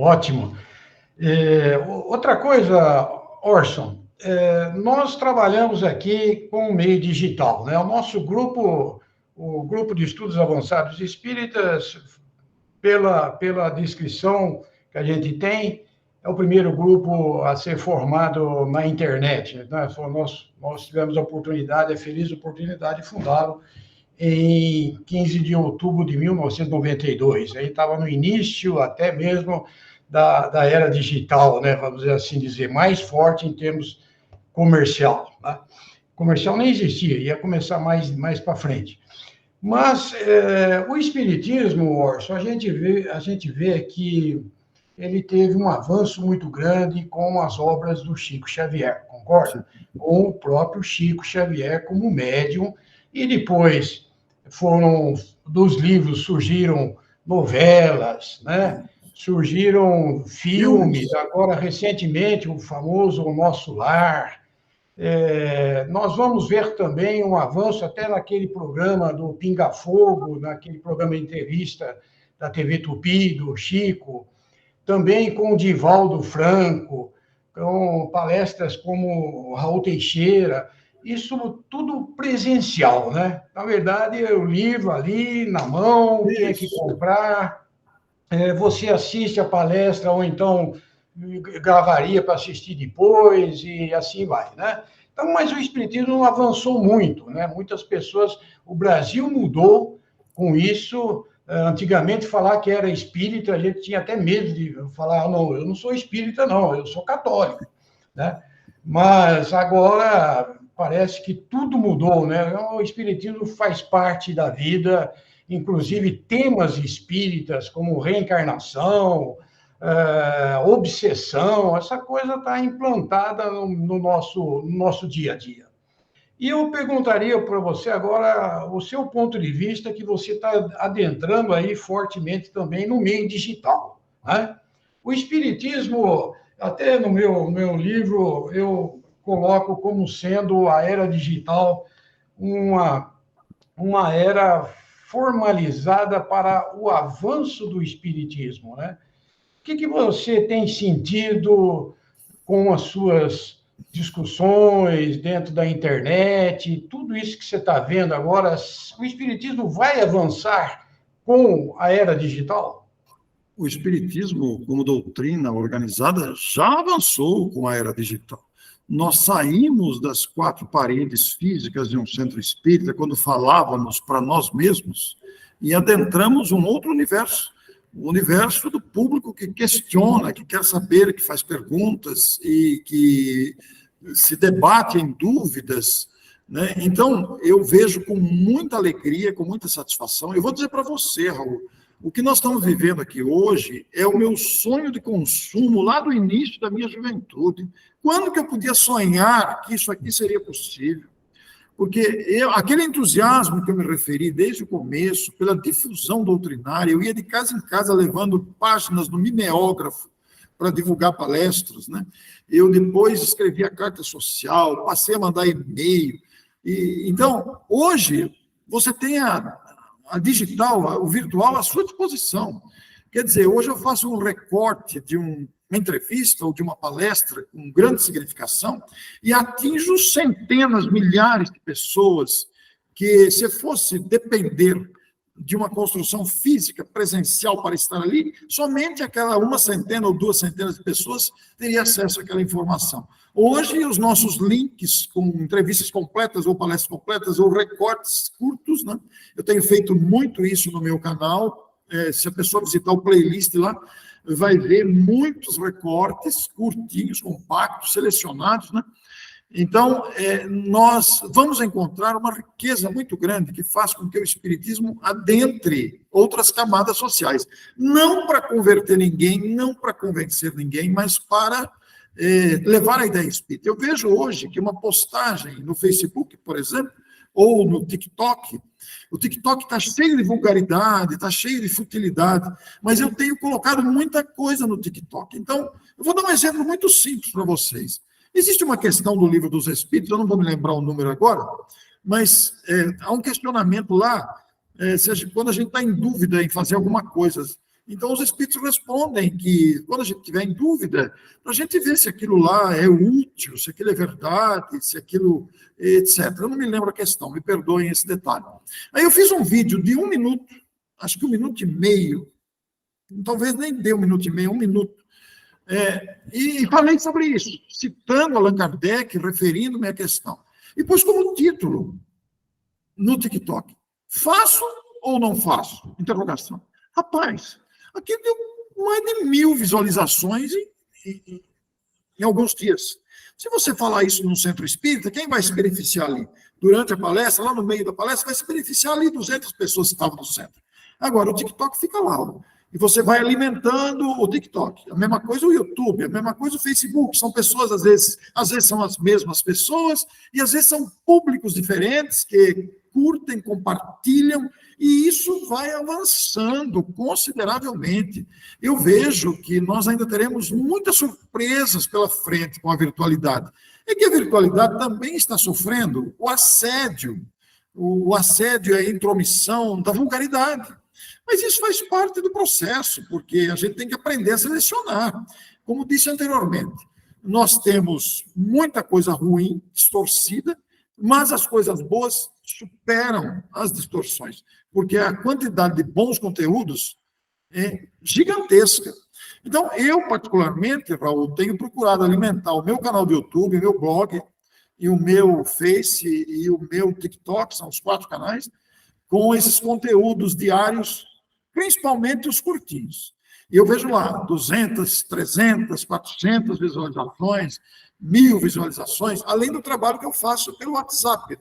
Ótimo. Outra coisa, Orson, nós trabalhamos aqui com o meio digital, né? O nosso grupo, o Grupo de Estudos Avançados Espíritas, pela descrição que a gente tem, é o primeiro grupo a ser formado na internet, né? Nós tivemos a oportunidade, a feliz oportunidade de fundá-lo em 15 de outubro de 1992. Aí estava no início até mesmo da era digital, né? Vamos dizer, mais forte em termos comercial. Tá? Comercial nem existia, ia começar mais para frente. Mas o espiritismo, Orson, a gente vê que ele teve um avanço muito grande com as obras do Chico Xavier, concorda? Com o próprio Chico Xavier como médium, e depois dos livros surgiram novelas, né? Surgiram filmes, agora recentemente o famoso O Nosso Lar. Nós vamos ver também um avanço até naquele programa do Pinga Fogo, naquele programa de entrevista da TV Tupi, do Chico, também com o Divaldo Franco, com palestras como Raul Teixeira, isso tudo presencial, né? Na verdade, o livro ali na mão, tinha que comprar, você assiste a palestra ou então gravaria para assistir depois e assim vai, né? Então, mas o espiritismo não avançou muito, né? Muitas pessoas, o Brasil mudou com isso. Antigamente, falar que era espírita, a gente tinha até medo de falar, não, eu não sou espírita, não, eu sou católico, né? Mas agora parece que tudo mudou, né? O espiritismo faz parte da vida, inclusive temas espíritas como reencarnação, obsessão, essa coisa está implantada no nosso dia a dia. E eu perguntaria para você agora o seu ponto de vista, que você está adentrando aí fortemente também no meio digital, né? O espiritismo, até no meu livro, eu coloco como sendo a era digital uma era formalizada para o avanço do espiritismo, né? O que você tem sentido com as suas discussões dentro da internet, tudo isso que você está vendo agora? O espiritismo vai avançar com a era digital? O espiritismo, como doutrina organizada, já avançou com a era digital. Nós saímos das quatro paredes físicas de um centro espírita quando falávamos para nós mesmos e adentramos um outro universo, o universo do público que questiona, que quer saber, que faz perguntas e que se debate em dúvidas, né? Então, eu vejo com muita alegria, com muita satisfação. Eu vou dizer para você, Raul, o que nós estamos vivendo aqui hoje é o meu sonho de consumo lá do início da minha juventude. Quando que eu podia sonhar que isso aqui seria possível? Porque aquele entusiasmo que eu me referi desde o começo, pela difusão doutrinária, eu ia de casa em casa levando páginas no mimeógrafo para divulgar palestras, né? Eu depois escrevi a carta social, passei a mandar e-mail. Então, hoje, você tem a digital, o virtual à sua disposição. Quer dizer, hoje eu faço um recorte de uma entrevista ou de uma palestra com grande significação e atinjo centenas, milhares de pessoas que, se fosse depender de uma construção física, presencial para estar ali, somente aquela uma centena ou duas centenas de pessoas teria acesso àquela informação. Hoje, os nossos links com entrevistas completas ou palestras completas ou recortes curtos, né? Eu tenho feito muito isso no meu canal. Se a pessoa visitar o playlist lá, vai ver muitos recortes curtinhos, compactos, selecionados, né? Então, nós vamos encontrar uma riqueza muito grande que faz com que o espiritismo adentre outras camadas sociais. Não para converter ninguém, não para convencer ninguém, mas para levar a ideia espírita. Eu vejo hoje que uma postagem no Facebook, por exemplo, ou no TikTok, o TikTok está cheio de vulgaridade, está cheio de futilidade, mas eu tenho colocado muita coisa no TikTok. Então, eu vou dar um exemplo muito simples para vocês. Existe uma questão do Livro dos Espíritos, eu não vou me lembrar o número agora, mas há um questionamento lá, quando a gente está em dúvida em fazer alguma coisa, Então, os espíritos respondem que, quando a gente tiver em dúvida, para a gente ver se aquilo lá é útil, se aquilo é verdade, se aquilo, etc. Eu não me lembro a questão, me perdoem esse detalhe. Aí eu fiz um vídeo de 1 minuto, acho que 1 minuto e meio, talvez nem dê 1 minuto e meio, 1 minuto, e falei sobre isso, citando Allan Kardec, referindo-me à questão. E pus como título no TikTok: faço ou não faço? Interrogação. Rapaz, aqui deu mais de 1000 visualizações em alguns dias. Se você falar isso num centro espírita, quem vai se beneficiar ali? Durante a palestra, lá no meio da palestra, vai se beneficiar ali 200 pessoas que estavam no centro. Agora, o TikTok fica lá, e você vai alimentando o TikTok. A mesma coisa o YouTube, a mesma coisa o Facebook. São pessoas, às vezes são as mesmas pessoas, e às vezes são públicos diferentes que curtem, compartilham, e isso vai avançando consideravelmente. Eu vejo que nós ainda teremos muitas surpresas pela frente com a virtualidade. É que a virtualidade também está sofrendo o assédio e a intromissão da vulgaridade. Mas isso faz parte do processo, porque a gente tem que aprender a selecionar. Como disse anteriormente, nós temos muita coisa ruim, distorcida, mas as coisas boas superam as distorções, porque a quantidade de bons conteúdos é gigantesca. Então, eu, particularmente, Raul, tenho procurado alimentar o meu canal do YouTube, o meu blog, e o meu Face e o meu TikTok, são os 4 canais, com esses conteúdos diários, principalmente os curtinhos. E eu vejo lá 200, 300, 400 visualizações, 1000 visualizações, além do trabalho que eu faço pelo WhatsApp.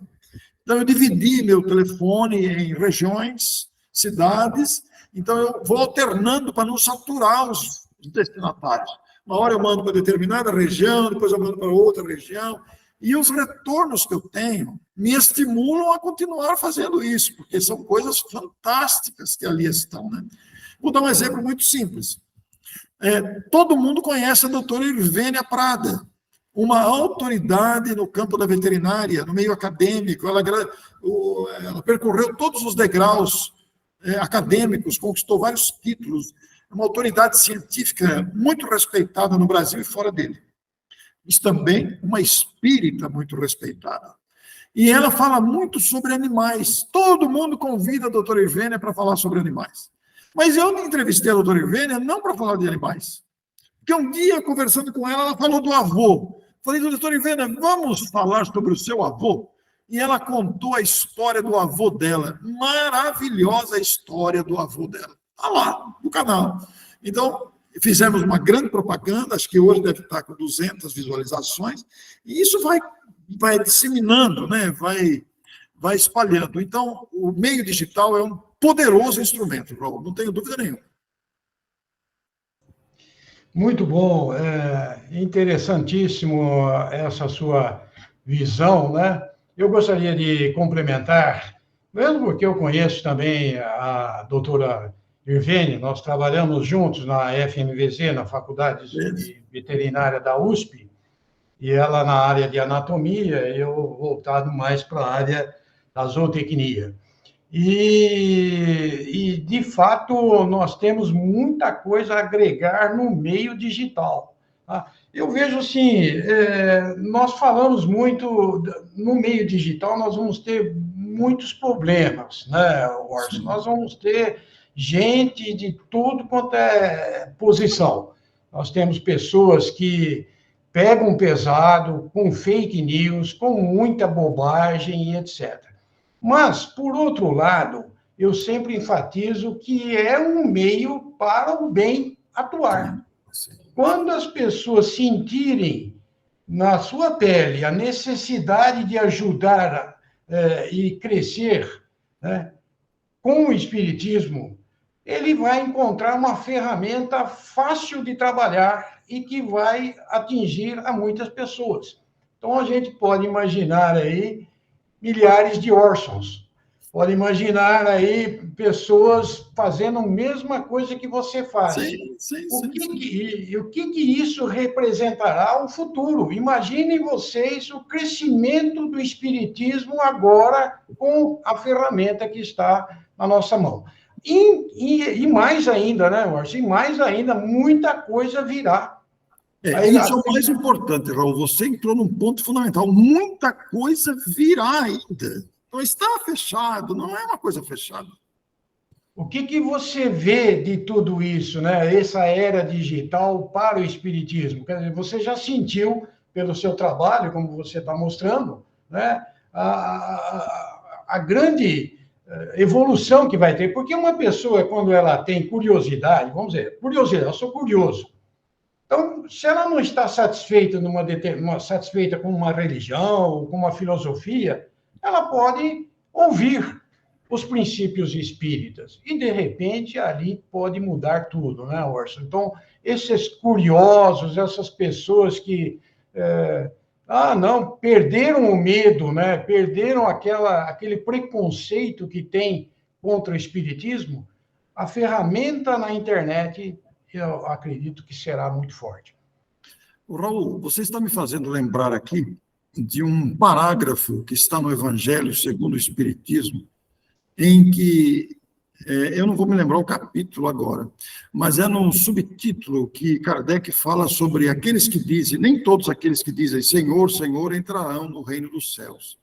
Então, eu dividi meu telefone em regiões, cidades, então eu vou alternando para não saturar os destinatários. Uma hora eu mando para determinada região, depois eu mando para outra região, e os retornos que eu tenho me estimulam a continuar fazendo isso, porque são coisas fantásticas que ali estão, né? Vou dar um exemplo muito simples. Todo mundo conhece a doutora Irvênia Prada, uma autoridade no campo da veterinária, no meio acadêmico. Ela percorreu todos os degraus acadêmicos, conquistou vários títulos, é uma autoridade científica muito respeitada no Brasil e fora dele. Mas também uma espírita muito respeitada. E ela fala muito sobre animais. Todo mundo convida a doutora Irvênia para falar sobre animais. Mas eu entrevistei a doutora Irvênia não para falar de animais. Porque um dia, conversando com ela, ela falou do avô. Falei, doutora Irvênia, vamos falar sobre o seu avô? E ela contou a história do avô dela. Maravilhosa a história do avô dela. Está lá, no canal. Então, fizemos uma grande propaganda, acho que hoje deve estar com 200 visualizações, e isso vai disseminando, né? vai espalhando. Então, o meio digital é um poderoso instrumento, Raul, não tenho dúvida nenhuma. Muito bom, interessantíssimo essa sua visão, né? Eu gostaria de complementar, mesmo porque eu conheço também a doutora Irvênia, nós trabalhamos juntos na FMVZ, na Faculdade de Veterinária da USP, e ela na área de anatomia, eu voltado mais para a área da zootecnia. E, de fato, nós temos muita coisa a agregar no meio digital. Tá? Eu vejo assim, nós falamos muito, no meio digital nós vamos ter muitos problemas, né, Orson? Nós vamos ter gente de tudo quanto é posição. Nós temos pessoas que pegam pesado, com fake news, com muita bobagem e etc. Mas, por outro lado, eu sempre enfatizo que é um meio para o bem atuar. Quando as pessoas sentirem na sua pele a necessidade de ajudar e crescer, né, com o Espiritismo, ele vai encontrar uma ferramenta fácil de trabalhar e que vai atingir a muitas pessoas. Então, a gente pode imaginar aí milhares de Orsons. Pode imaginar aí pessoas fazendo a mesma coisa que você faz. O que isso representará no futuro? Imaginem vocês o crescimento do Espiritismo agora com a ferramenta que está na nossa mão. E mais ainda, né, Orson? E mais ainda, muita coisa virá. Isso é o mais importante, Raul. Você entrou num ponto fundamental. Muita coisa virá ainda. Não está fechado, não é uma coisa fechada. O que você vê de tudo isso, né? Essa era digital para o espiritismo? Quer dizer, você já sentiu, pelo seu trabalho, como você está mostrando, né? A grande evolução que vai ter. Porque uma pessoa, quando ela tem curiosidade, vamos dizer, curiosidade, eu sou curioso. Então, se ela não está satisfeita satisfeita com uma religião, com uma filosofia, ela pode ouvir os princípios espíritas e de repente ali pode mudar tudo, né, Orson? Então, esses curiosos, essas pessoas que não, perderam o medo, né? Perderam aquele preconceito que tem contra o espiritismo, a ferramenta na internet eu acredito que será muito forte. Raul, você está me fazendo lembrar aqui de um parágrafo que está no Evangelho segundo o Espiritismo, em que, eu não vou me lembrar o capítulo agora, mas é num subtítulo que Kardec fala sobre aqueles que dizem, nem todos aqueles que dizem Senhor, Senhor, entrarão no reino dos céus.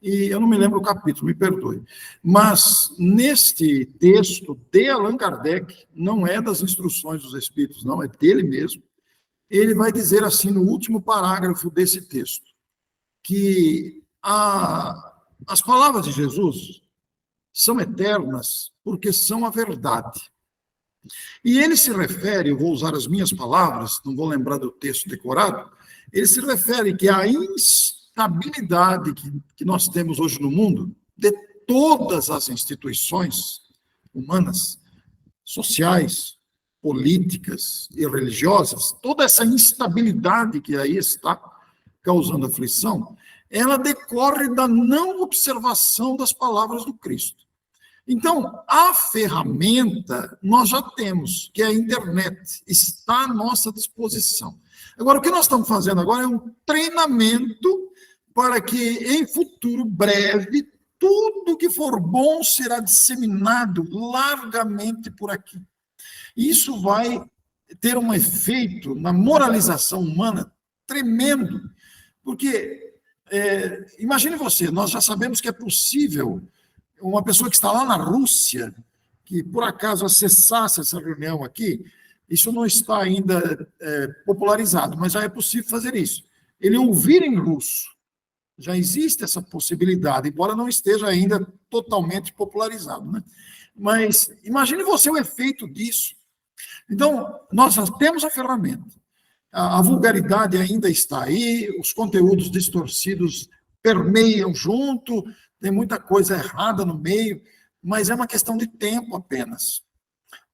E eu não me lembro o capítulo, me perdoe. Mas, neste texto de Allan Kardec, não é das instruções dos Espíritos, não, é dele mesmo, ele vai dizer assim, no último parágrafo desse texto, que as palavras de Jesus são eternas porque são a verdade. E ele se refere, eu vou usar as minhas palavras, não vou lembrar do texto decorado, ele se refere que a instabilidade que nós temos hoje no mundo, de todas as instituições humanas, sociais, políticas e religiosas, toda essa instabilidade que aí está causando aflição, ela decorre da não observação das palavras do Cristo. Então, a ferramenta nós já temos, que é a internet, está à nossa disposição. Agora, o que nós estamos fazendo agora é um treinamento para que, em futuro breve, tudo que for bom será disseminado largamente por aqui. Isso vai ter um efeito na moralização humana tremendo, porque, imagine você, nós já sabemos que é possível uma pessoa que está lá na Rússia, que por acaso acessasse essa reunião aqui, isso não está ainda popularizado, mas já é possível fazer isso. Ele ouvir em russo, já existe essa possibilidade, embora não esteja ainda totalmente popularizado, né? Mas imagine você o efeito disso. Então, nós já temos a ferramenta. A vulgaridade ainda está aí, os conteúdos distorcidos permeiam junto, tem muita coisa errada no meio, mas é uma questão de tempo apenas.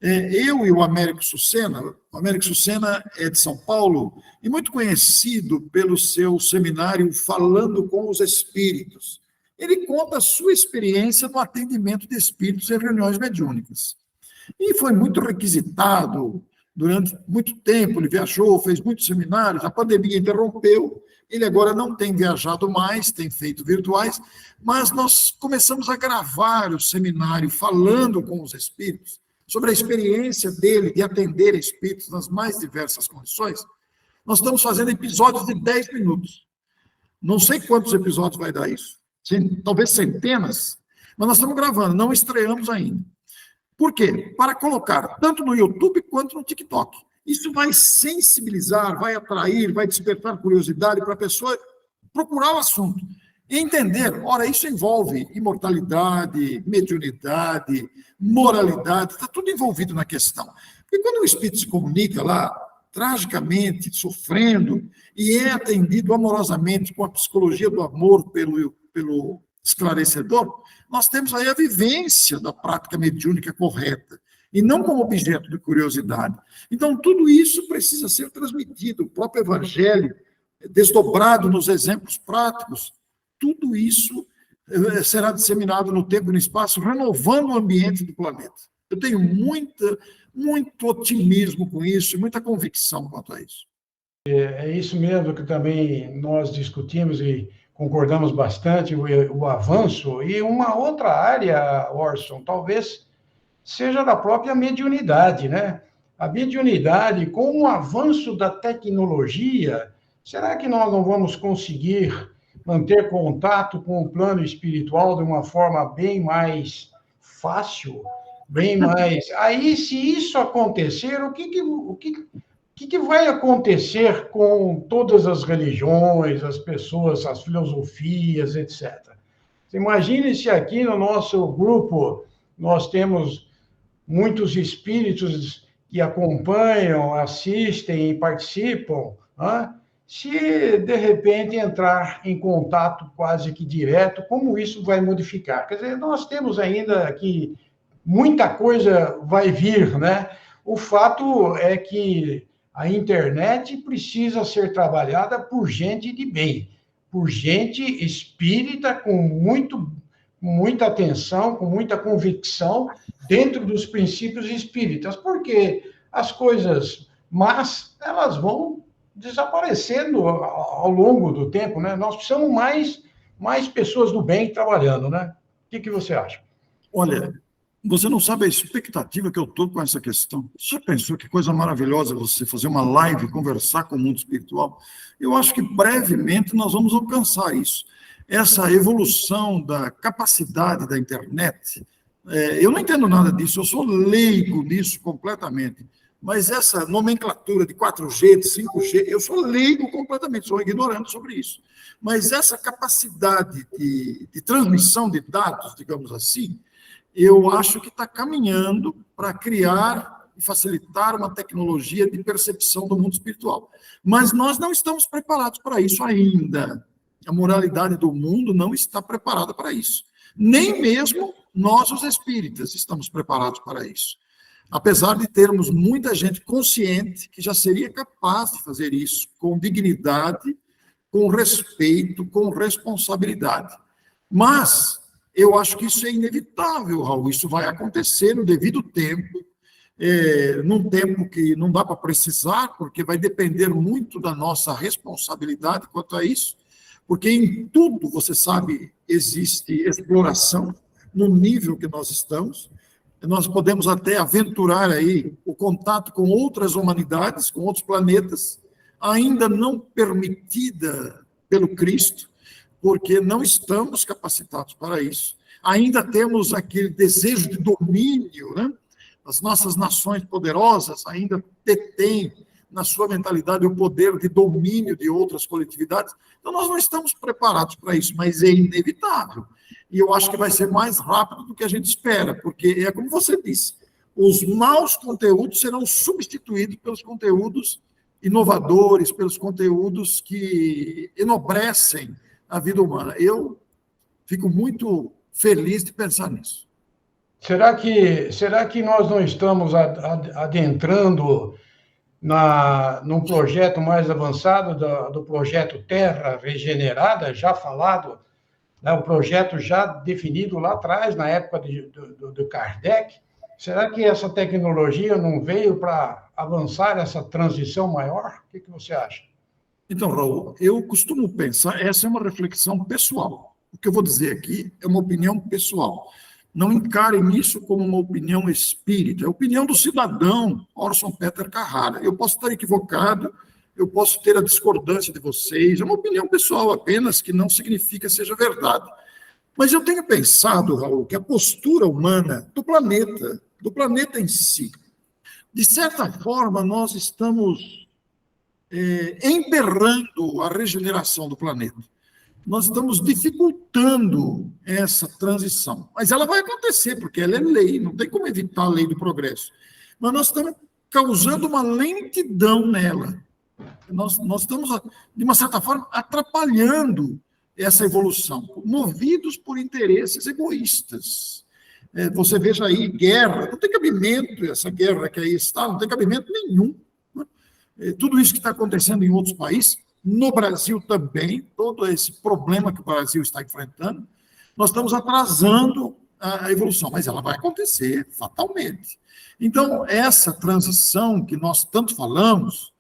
Eu e o Américo Sucena é de São Paulo e muito conhecido pelo seu seminário Falando com os Espíritos. Ele conta a sua experiência no atendimento de espíritos em reuniões mediúnicas. E foi muito requisitado durante muito tempo, ele viajou, fez muitos seminários, a pandemia interrompeu, ele agora não tem viajado mais, tem feito virtuais, mas nós começamos a gravar o seminário falando com os espíritos, sobre a experiência dele de atender espíritos nas mais diversas condições. Nós estamos fazendo episódios de 10 minutos. Não sei quantos episódios vai dar isso, talvez centenas, mas nós estamos gravando, não estreamos ainda. Por quê? Para colocar tanto no YouTube quanto no TikTok. Isso vai sensibilizar, vai atrair, vai despertar curiosidade para a pessoa procurar o assunto e entender. Ora, isso envolve imortalidade, mediunidade, moralidade, está tudo envolvido na questão. E quando o espírito se comunica lá, tragicamente, sofrendo, e é atendido amorosamente com a psicologia do amor pelo esclarecedor, nós temos aí a vivência da prática mediúnica correta, e não como objeto de curiosidade. Então, tudo isso precisa ser transmitido, o próprio Evangelho, desdobrado nos exemplos práticos, tudo isso será disseminado no tempo e no espaço, renovando o ambiente do planeta. Eu tenho muito otimismo com isso e muita convicção quanto a isso. É isso mesmo que também nós discutimos e concordamos bastante, o avanço. E uma outra área, Orson, talvez seja da própria mediunidade, né? A mediunidade, com o avanço da tecnologia, será que nós não vamos conseguir manter contato com o plano espiritual de uma forma bem mais fácil, bem mais... Aí, se isso acontecer, o que vai acontecer com todas as religiões, as pessoas, as filosofias, etc.? Imagine se aqui no nosso grupo nós temos muitos espíritos que acompanham, assistem e participam, né? Se de repente entrar em contato quase que direto, como isso vai modificar? Quer dizer, nós temos ainda que muita coisa vai vir, né? O fato é que a internet precisa ser trabalhada por gente de bem, por gente espírita com muita atenção, com muita convicção dentro dos princípios espíritas, porque as coisas más, elas vão desaparecendo ao longo do tempo, né? Nós precisamos mais pessoas do bem trabalhando, né? O que você acha? Olha, você não sabe a expectativa que eu estou com essa questão. Você já pensou que coisa maravilhosa você fazer uma live, conversar com o mundo espiritual? Eu acho que brevemente nós vamos alcançar isso. Essa evolução da capacidade da internet, eu não entendo nada disso, eu sou leigo nisso completamente. Mas essa nomenclatura de 4G, de 5G, eu sou leigo completamente, sou ignorante sobre isso. Mas essa capacidade de transmissão de dados, digamos assim, eu acho que está caminhando para criar e facilitar uma tecnologia de percepção do mundo espiritual. Mas nós não estamos preparados para isso ainda. A moralidade do mundo não está preparada para isso. Nem mesmo nós, os espíritas, estamos preparados para isso. Apesar de termos muita gente consciente que já seria capaz de fazer isso com dignidade, com respeito, com responsabilidade. Mas eu acho que isso é inevitável, Raul. Isso vai acontecer no devido tempo, num tempo que não dá para precisar, porque vai depender muito da nossa responsabilidade quanto a isso, porque em tudo, você sabe, existe exploração no nível que nós estamos. Nós podemos até aventurar aí o contato com outras humanidades, com outros planetas, ainda não permitida pelo Cristo, porque não estamos capacitados para isso. Ainda temos aquele desejo de domínio, né? As nossas nações poderosas ainda detêm na sua mentalidade o poder de domínio de outras coletividades. Então, nós não estamos preparados para isso, mas é inevitável. E eu acho que vai ser mais rápido do que a gente espera, porque é como você disse, os maus conteúdos serão substituídos pelos conteúdos inovadores, pelos conteúdos que enobrecem a vida humana. Eu fico muito feliz de pensar nisso. Será que nós não estamos adentrando num projeto mais avançado do projeto Terra Regenerada, já falado, né, o projeto já definido lá atrás, na época do Kardec? Será que essa tecnologia não veio para avançar essa transição maior? O que você acha? Então, Raul, eu costumo pensar, essa é uma reflexão pessoal. O que eu vou dizer aqui é uma opinião pessoal. Não encarem isso como uma opinião espírita, é a opinião do cidadão Orson Peter Carrara. Eu posso estar equivocado, eu posso ter a discordância de vocês, é uma opinião pessoal apenas, que não significa seja verdade. Mas eu tenho pensado, Raul, que a postura humana do planeta em si, de certa forma, nós estamos emperrando a regeneração do planeta. Nós estamos dificultando essa transição. Mas ela vai acontecer, porque ela é lei, não tem como evitar a lei do progresso. Mas nós estamos causando uma lentidão nela. Nós estamos, de uma certa forma, atrapalhando essa evolução, movidos por interesses egoístas. Você veja aí, guerra, não tem cabimento, essa guerra que aí está, não tem cabimento nenhum. Tudo isso que está acontecendo em outros países, no Brasil também, todo esse problema que o Brasil está enfrentando, nós estamos atrasando a evolução, mas ela vai acontecer fatalmente. Então, essa transição que nós tanto falamos,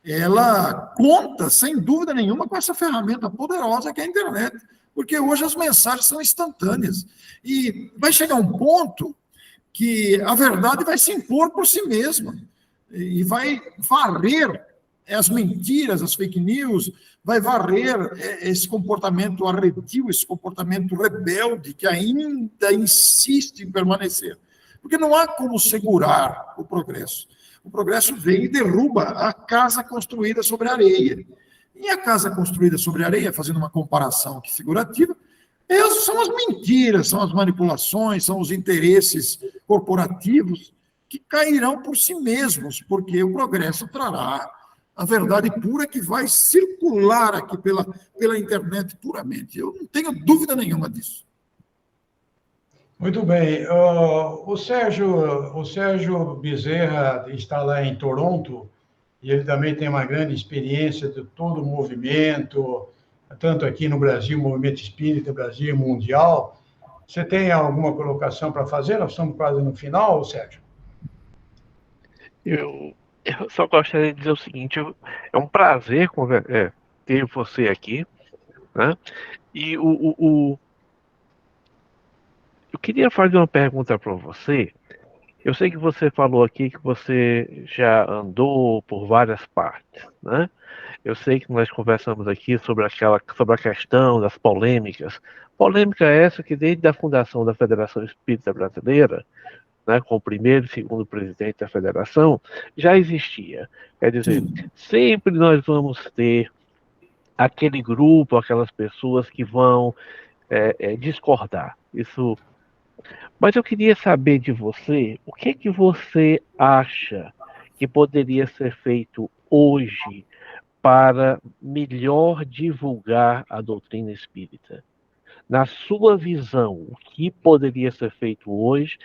ela conta, sem dúvida nenhuma, com essa ferramenta poderosa que é a internet, porque hoje as mensagens são instantâneas. E vai chegar um ponto que a verdade vai se impor por si mesma e vai varrer as mentiras, as fake news, vai varrer esse comportamento arredio, esse comportamento rebelde que ainda insiste em permanecer. Porque não há como segurar o progresso. O progresso vem e derruba a casa construída sobre areia. E a casa construída sobre areia, fazendo uma comparação aqui figurativa, são as mentiras, são as manipulações, são os interesses corporativos que cairão por si mesmos, porque o progresso trará a verdade pura que vai circular aqui pela internet puramente. Eu não tenho dúvida nenhuma disso. Muito bem. O Sérgio Bezerra está lá em Toronto, e ele também tem uma grande experiência de todo o movimento, tanto aqui no Brasil, movimento espírita Brasil mundial. Você tem alguma colocação para fazer? Nós estamos quase no final, Sérgio. Eu só gostaria de dizer o seguinte: é um prazer ter você aqui, né? E eu queria fazer uma pergunta para você. Eu sei que você falou aqui que você já andou por várias partes, né? Eu sei que nós conversamos aqui sobre a questão das polêmicas. Polêmica essa que desde a fundação da Federação Espírita Brasileira, né, com o primeiro e segundo presidente da federação, já existia. Quer dizer, sempre nós vamos ter aquele grupo, aquelas pessoas que vão discordar. Isso. Mas eu queria saber de você, o que você acha que poderia ser feito hoje para melhor divulgar a doutrina espírita? Na sua visão, o que poderia ser feito hoje,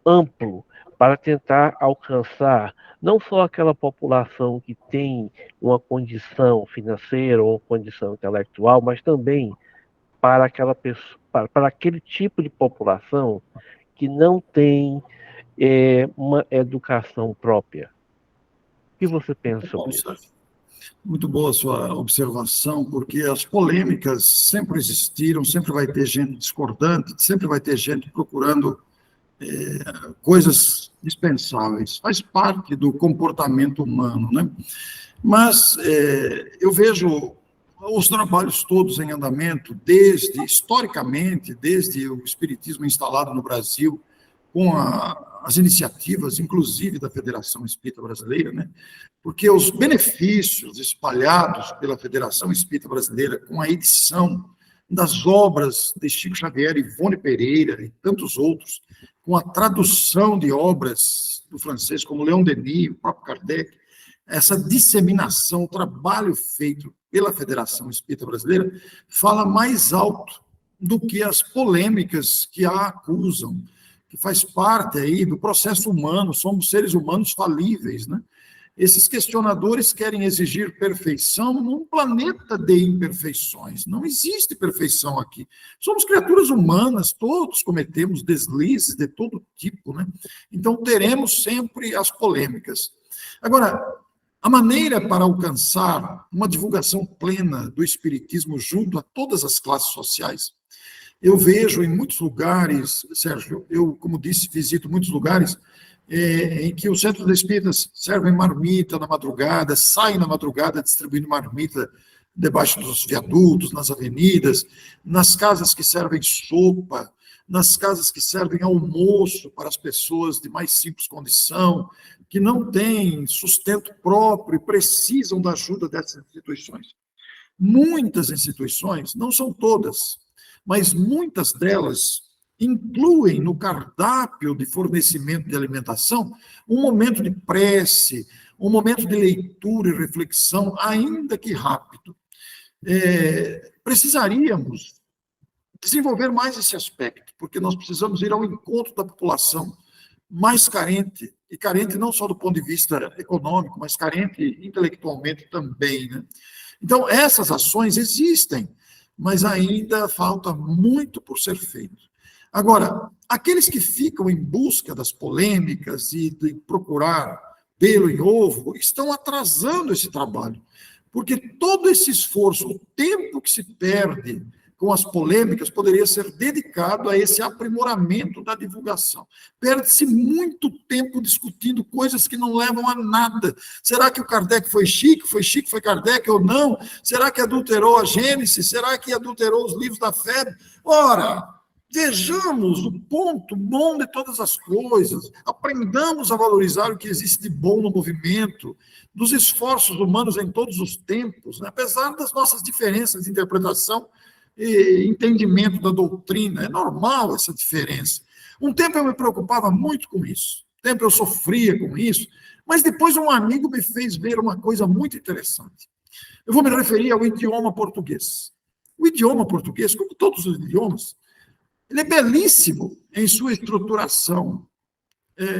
amplo, para tentar alcançar não só aquela população que tem uma condição financeira ou condição intelectual, mas também para aquela pessoa, para aquele tipo de população que não tem uma educação própria? O que você pensa sobre isso? Muito boa a sua observação, porque as polêmicas sempre existiram, sempre vai ter gente discordante, sempre vai ter gente procurando coisas dispensáveis. Faz parte do comportamento humano, né? Mas eu vejo os trabalhos todos em andamento, historicamente, desde o espiritismo instalado no Brasil, com as iniciativas, inclusive da Federação Espírita Brasileira, né? Porque os benefícios espalhados pela Federação Espírita Brasileira com a edição das obras de Chico Xavier, Ivone Pereira e tantos outros, com a tradução de obras do francês, como Leon Denis, o próprio Kardec, essa disseminação, o trabalho feito pela Federação Espírita Brasileira, fala mais alto do que as polêmicas que a acusam, que faz parte aí do processo humano, somos seres humanos falíveis, né? Esses questionadores querem exigir perfeição num planeta de imperfeições. Não existe perfeição aqui. Somos criaturas humanas, todos cometemos deslizes de todo tipo, né? Então, teremos sempre as polêmicas. Agora, a maneira para alcançar uma divulgação plena do espiritismo junto a todas as classes sociais, eu vejo em muitos lugares, Sérgio, eu, como disse, visito muitos lugares, em que os centros espíritas servem marmita na madrugada, saem na madrugada distribuindo marmita debaixo dos viadutos, nas avenidas, nas casas que servem sopa, nas casas que servem almoço para as pessoas de mais simples condição, que não têm sustento próprio e precisam da ajuda dessas instituições. Muitas instituições, não são todas, mas muitas delas incluem no cardápio de fornecimento de alimentação um momento de prece, um momento de leitura e reflexão, ainda que rápido. Precisaríamos desenvolver mais esse aspecto, porque nós precisamos ir ao encontro da população mais carente, e carente não só do ponto de vista econômico, mas carente intelectualmente também, né? Então, essas ações existem, mas ainda falta muito por ser feito. Agora, aqueles que ficam em busca das polêmicas e de procurar pelo em ovo, estão atrasando esse trabalho, porque todo esse esforço, o tempo que se perde com as polêmicas, poderia ser dedicado a esse aprimoramento da divulgação. Perde-se muito tempo discutindo coisas que não levam a nada. Será que o Kardec foi Chico? Foi Chico, foi Kardec ou não? Será que adulterou a Gênesis? Será que adulterou os livros da fé? Ora, vejamos o ponto bom de todas as coisas, aprendamos a valorizar o que existe de bom no movimento, dos esforços humanos em todos os tempos, né? Apesar das nossas diferenças de interpretação e entendimento da doutrina, é normal essa diferença. Um tempo eu me preocupava muito com isso, um tempo eu sofria com isso, mas depois um amigo me fez ver uma coisa muito interessante. Eu vou me referir ao idioma português. O idioma português, como todos os idiomas, ele é belíssimo em sua estruturação,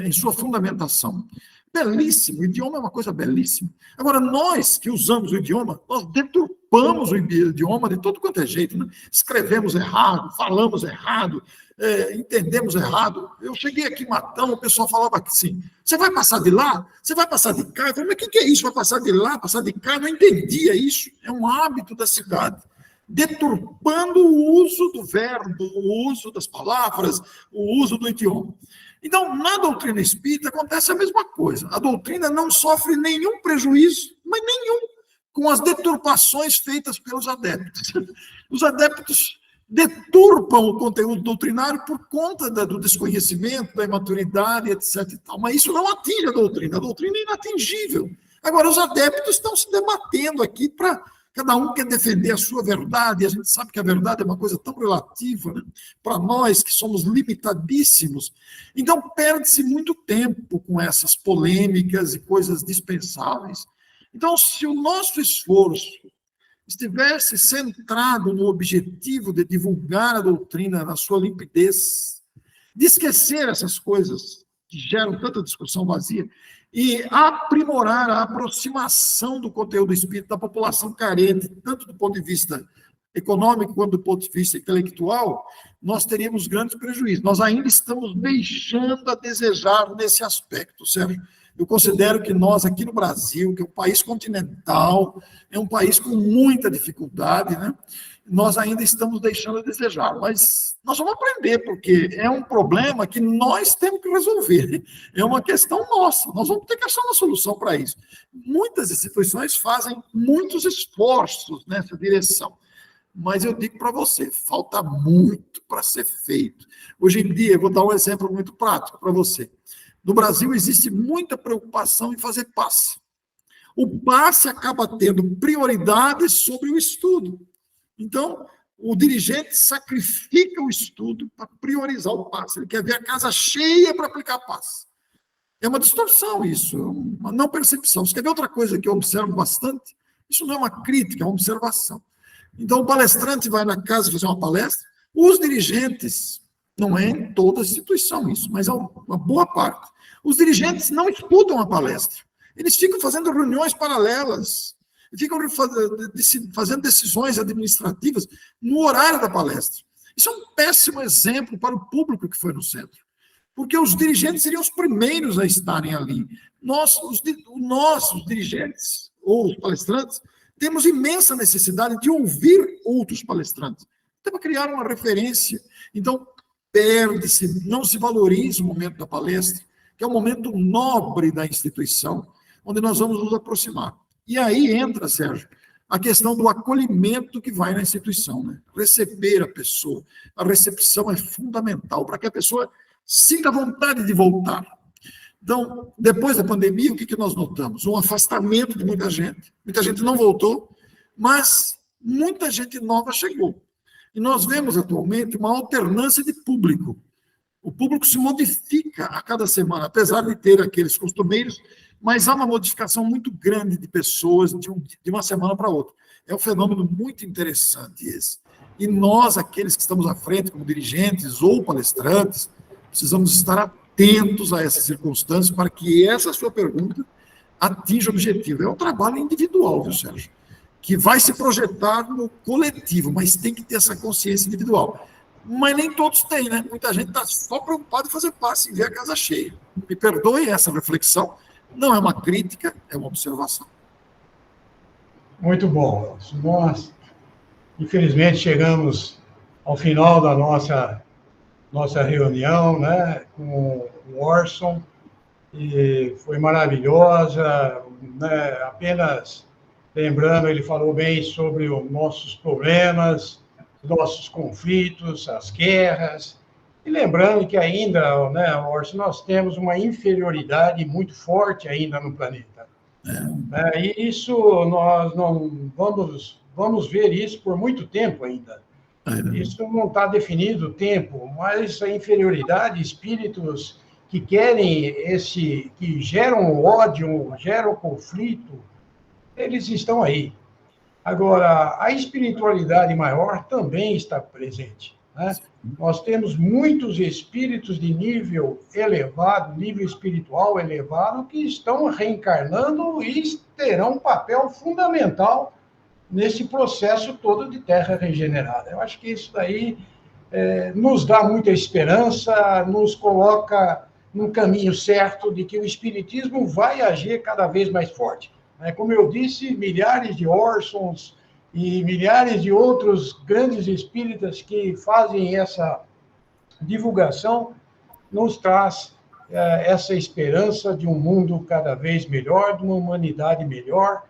em sua fundamentação. Belíssimo, o idioma é uma coisa belíssima. Agora, nós que usamos o idioma, nós deturpamos o idioma de todo quanto é jeito, né? Escrevemos errado, falamos errado, entendemos errado. Eu cheguei aqui em Matão, o pessoal falava assim, você vai passar de lá? Você vai passar de cá? Eu falei, mas o que é isso? Vai passar de lá, passar de cá? Eu não entendia isso. É um hábito da cidade. Deturpando o uso do verbo, o uso das palavras, o uso do idioma. Então, na doutrina espírita acontece a mesma coisa. A doutrina não sofre nenhum prejuízo, mas nenhum, com as deturpações feitas pelos adeptos. Os adeptos deturpam o conteúdo doutrinário por conta do desconhecimento, da imaturidade, etc. E tal. Mas isso não atinge a doutrina é inatingível. Agora, os adeptos estão se debatendo aqui para... Cada um quer defender a sua verdade, e a gente sabe que a verdade é uma coisa tão relativa, né? Para nós que somos limitadíssimos. Então, perde-se muito tempo com essas polêmicas e coisas dispensáveis. Então, se o nosso esforço estivesse centrado no objetivo de divulgar a doutrina na sua limpidez, de esquecer essas coisas que geram tanta discussão vazia, e aprimorar a aproximação do conteúdo espírita da população carente, tanto do ponto de vista econômico quanto do ponto de vista intelectual, nós teríamos grandes prejuízos. Nós ainda estamos deixando a desejar nesse aspecto, Sérgio. Eu considero que nós, aqui no Brasil, que é um país continental, é um país com muita dificuldade, né? Nós ainda estamos deixando a desejar, mas nós vamos aprender, porque é um problema que nós temos que resolver, é uma questão nossa, nós vamos ter que achar uma solução para isso. Muitas instituições fazem muitos esforços nessa direção, mas eu digo para você, falta muito para ser feito. Hoje em dia, eu vou dar um exemplo muito prático para você. No Brasil existe muita preocupação em fazer passe. O passe acaba tendo prioridade sobre o estudo. Então, o dirigente sacrifica o estudo para priorizar o passe. Ele quer ver a casa cheia para aplicar passe. É uma distorção isso, uma não percepção. Você quer ver outra coisa que eu observo bastante? Isso não é uma crítica, é uma observação. Então, o palestrante vai na casa fazer uma palestra, os dirigentes, não é em toda a instituição isso, mas é uma boa parte, os dirigentes não escutam a palestra. Eles ficam fazendo reuniões paralelas, ficam fazendo decisões administrativas no horário da palestra. Isso é um péssimo exemplo para o público que foi no centro, porque os dirigentes seriam os primeiros a estarem ali. Nós, os dirigentes, ou os palestrantes, temos imensa necessidade de ouvir outros palestrantes, até para criar uma referência. Então, perde-se, não se valoriza o momento da palestra, que é um momento nobre da instituição, onde nós vamos nos aproximar. E aí entra, Sérgio, a questão do acolhimento que vai na instituição, né? Receber a pessoa. A recepção é fundamental para que a pessoa sinta vontade de voltar. Então, depois da pandemia, o que nós notamos? Um afastamento de muita gente. Muita gente não voltou, mas muita gente nova chegou. E nós vemos atualmente uma alternância de público. O público se modifica a cada semana, apesar de ter aqueles costumeiros, mas há uma modificação muito grande de pessoas de uma semana para outra. É um fenômeno muito interessante esse. E nós, aqueles que estamos à frente, como dirigentes ou palestrantes, precisamos estar atentos a essas circunstâncias para que essa sua pergunta atinja o objetivo. É um trabalho individual, viu, Sérgio? Que vai se projetar no coletivo, mas tem que ter essa consciência individual. Mas nem todos têm, né? Muita gente está só preocupada em fazer passe, em ver a casa cheia. Me perdoe essa reflexão, não é uma crítica, é uma observação. Muito bom, Elcio. Nós Infelizmente, chegamos ao final da nossa reunião, né, com o Orson, e foi maravilhosa, né, apenas lembrando, ele falou bem sobre os nossos problemas, nossos conflitos, as guerras, e lembrando que ainda, né, Orson, nós temos uma inferioridade muito forte ainda no planeta. E isso, nós não vamos ver isso por muito tempo ainda. Isso não está definido o tempo, mas a inferioridade, espíritos que querem que geram ódio, geram conflito, eles estão aí. Agora, a espiritualidade maior também está presente, né? Nós temos muitos espíritos de nível elevado, nível espiritual elevado, que estão reencarnando e terão um papel fundamental nesse processo todo de terra regenerada. Eu acho que isso daí nos dá muita esperança, nos coloca no caminho certo de que o espiritismo vai agir cada vez mais forte. Como eu disse, milhares de Orsons e milhares de outros grandes espíritas que fazem essa divulgação nos traz essa esperança de um mundo cada vez melhor, de uma humanidade melhor,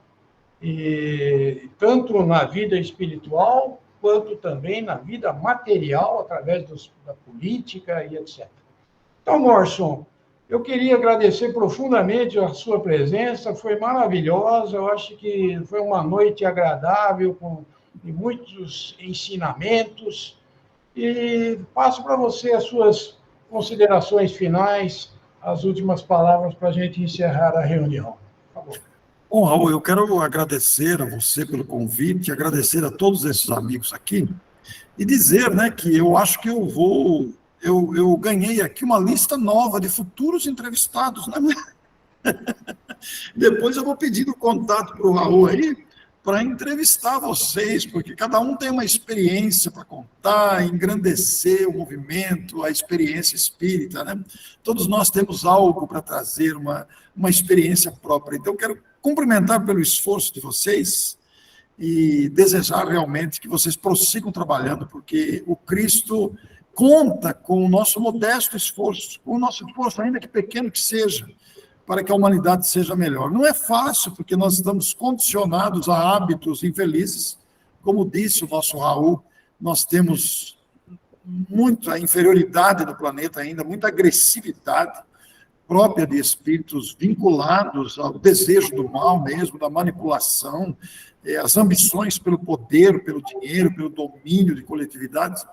e tanto na vida espiritual, quanto também na vida material, através da política e etc. Então, Orson, eu queria agradecer profundamente a sua presença, foi maravilhosa, eu acho que foi uma noite agradável, com muitos ensinamentos, e passo para você as suas considerações finais, as últimas palavras para a gente encerrar a reunião. Por favor. Bom, Raul, eu quero agradecer a você pelo convite, agradecer a todos esses amigos aqui, e dizer, né, que eu acho que eu ganhei aqui uma lista nova de futuros entrevistados, né? Depois eu vou pedir o contato para o Raul aí, para entrevistar vocês, porque cada um tem uma experiência para contar, engrandecer o movimento, a experiência espírita, né? Todos nós temos algo para trazer, uma experiência própria. Então, eu quero cumprimentar pelo esforço de vocês e desejar realmente que vocês prossigam trabalhando, porque o Cristo conta com o nosso modesto esforço, com o nosso esforço, ainda que pequeno que seja, para que a humanidade seja melhor. Não é fácil, porque nós estamos condicionados a hábitos infelizes. Como disse o nosso Raul, nós temos muita inferioridade no planeta ainda, muita agressividade própria de espíritos vinculados ao desejo do mal mesmo, da manipulação, as ambições pelo poder, pelo dinheiro, pelo domínio de coletividades.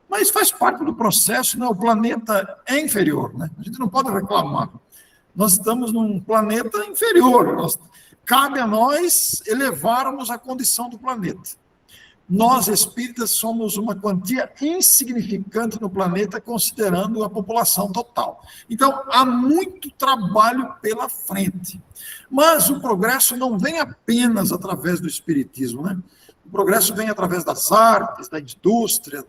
Mas faz parte do processo, né? O planeta é inferior, né? A gente não pode reclamar. Nós estamos num planeta inferior. Cabe a nós elevarmos a condição do planeta. Nós, espíritas, somos uma quantia insignificante no planeta, considerando a população total. Então, há muito trabalho pela frente. Mas o progresso não vem apenas através do espiritismo, né? O progresso vem através das artes, da indústria,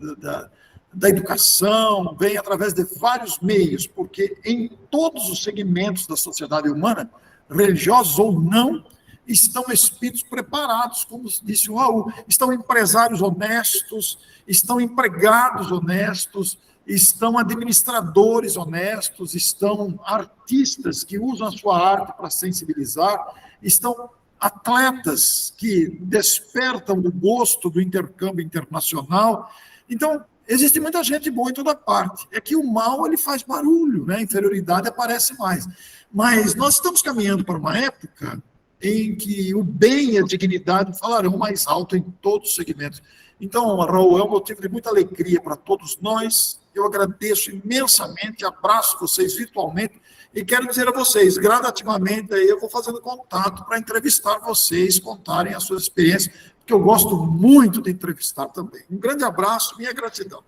da educação, vem através de vários meios, porque em todos os segmentos da sociedade humana, religiosos ou não, estão espíritos preparados, como disse o Raul, estão empresários honestos, estão empregados honestos, estão administradores honestos, estão artistas que usam a sua arte para sensibilizar, estão atletas que despertam o gosto do intercâmbio internacional. Então, existe muita gente boa em toda parte. É que o mal, ele faz barulho, né? A inferioridade aparece mais. Mas nós estamos caminhando para uma época em que o bem e a dignidade falarão mais alto em todos os segmentos. Então, Raul, é um motivo de muita alegria para todos nós. Eu agradeço imensamente, abraço vocês virtualmente e quero dizer a vocês, gradativamente, aí eu vou fazendo contato para entrevistar vocês, contarem as suas experiências, porque eu gosto muito de entrevistar também. Um grande abraço, minha gratidão.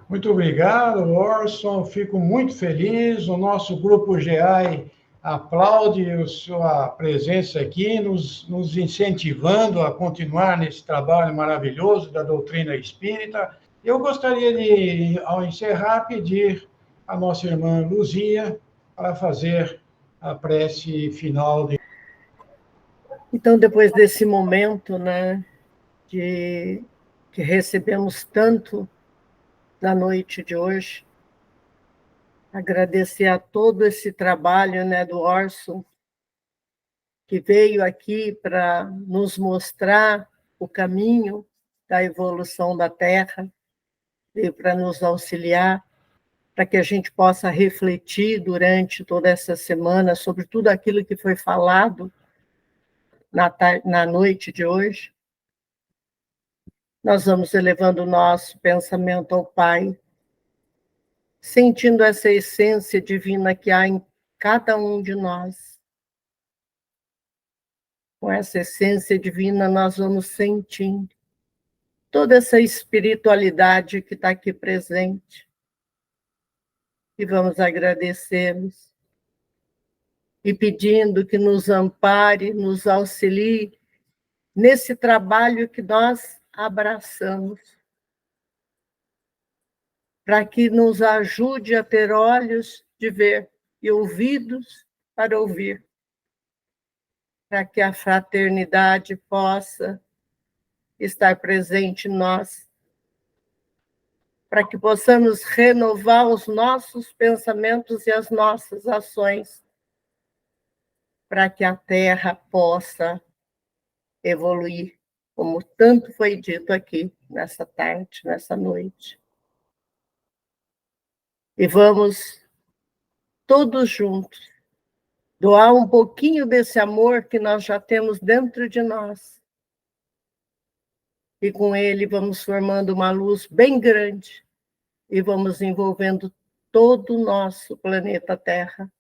Muito obrigado, Orson. Fico muito feliz. O nosso grupo GEAI aplaude a sua presença aqui, nos incentivando a continuar nesse trabalho maravilhoso da doutrina espírita. Eu gostaria de, ao encerrar, pedir a nossa irmã Luzia para fazer a prece final. Então, depois desse momento, né, que recebemos tanto na noite de hoje. Agradecer a todo esse trabalho, né, do Orson, que veio aqui para nos mostrar o caminho da evolução da Terra, veio para nos auxiliar, para que a gente possa refletir durante toda essa semana sobre tudo aquilo que foi falado na noite de hoje. Nós vamos elevando o nosso pensamento ao Pai, sentindo essa essência divina que há em cada um de nós. Com essa essência divina, nós vamos sentindo toda essa espiritualidade que está aqui presente. E vamos agradecê-los. E pedindo que nos ampare, nos auxilie nesse trabalho que nós abraçamos, para que nos ajude a ter olhos de ver e ouvidos para ouvir, para que a fraternidade possa estar presente em nós, para que possamos renovar os nossos pensamentos e as nossas ações, para que a Terra possa evoluir, como tanto foi dito aqui nessa tarde, nessa noite. E vamos todos juntos doar um pouquinho desse amor que nós já temos dentro de nós. E com ele vamos formando uma luz bem grande e vamos envolvendo todo o nosso planeta Terra.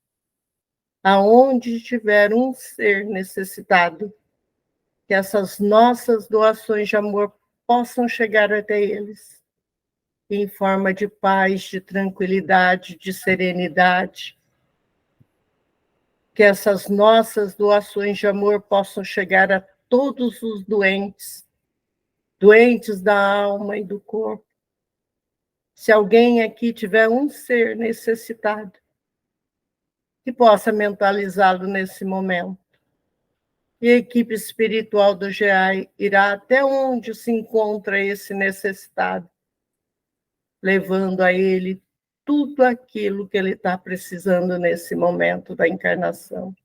Aonde tiver um ser necessitado, que essas nossas doações de amor possam chegar até eles, em forma de paz, de tranquilidade, de serenidade. Que essas nossas doações de amor possam chegar a todos os doentes, doentes da alma e do corpo. Se alguém aqui tiver um ser necessitado, que possa mentalizá-lo nesse momento. E a equipe espiritual do GEAI irá até onde se encontra esse necessitado, levando a ele tudo aquilo que ele está precisando nesse momento da encarnação.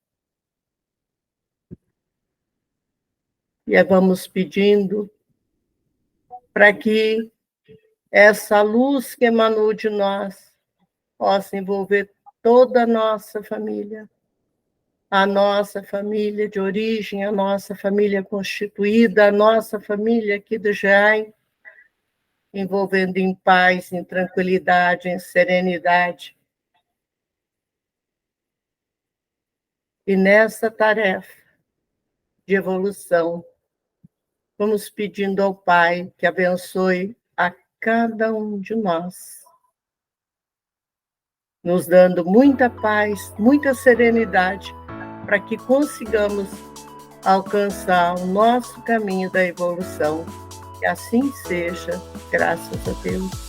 E vamos pedindo para que essa luz que emanou de nós possa envolver toda a nossa família de origem, a nossa família constituída, a nossa família aqui do GEAI, envolvendo em paz, em tranquilidade, em serenidade. E nessa tarefa de evolução, vamos pedindo ao Pai que abençoe a cada um de nós, nos dando muita paz, muita serenidade, para que consigamos alcançar o nosso caminho da evolução. Que assim seja, graças a Deus.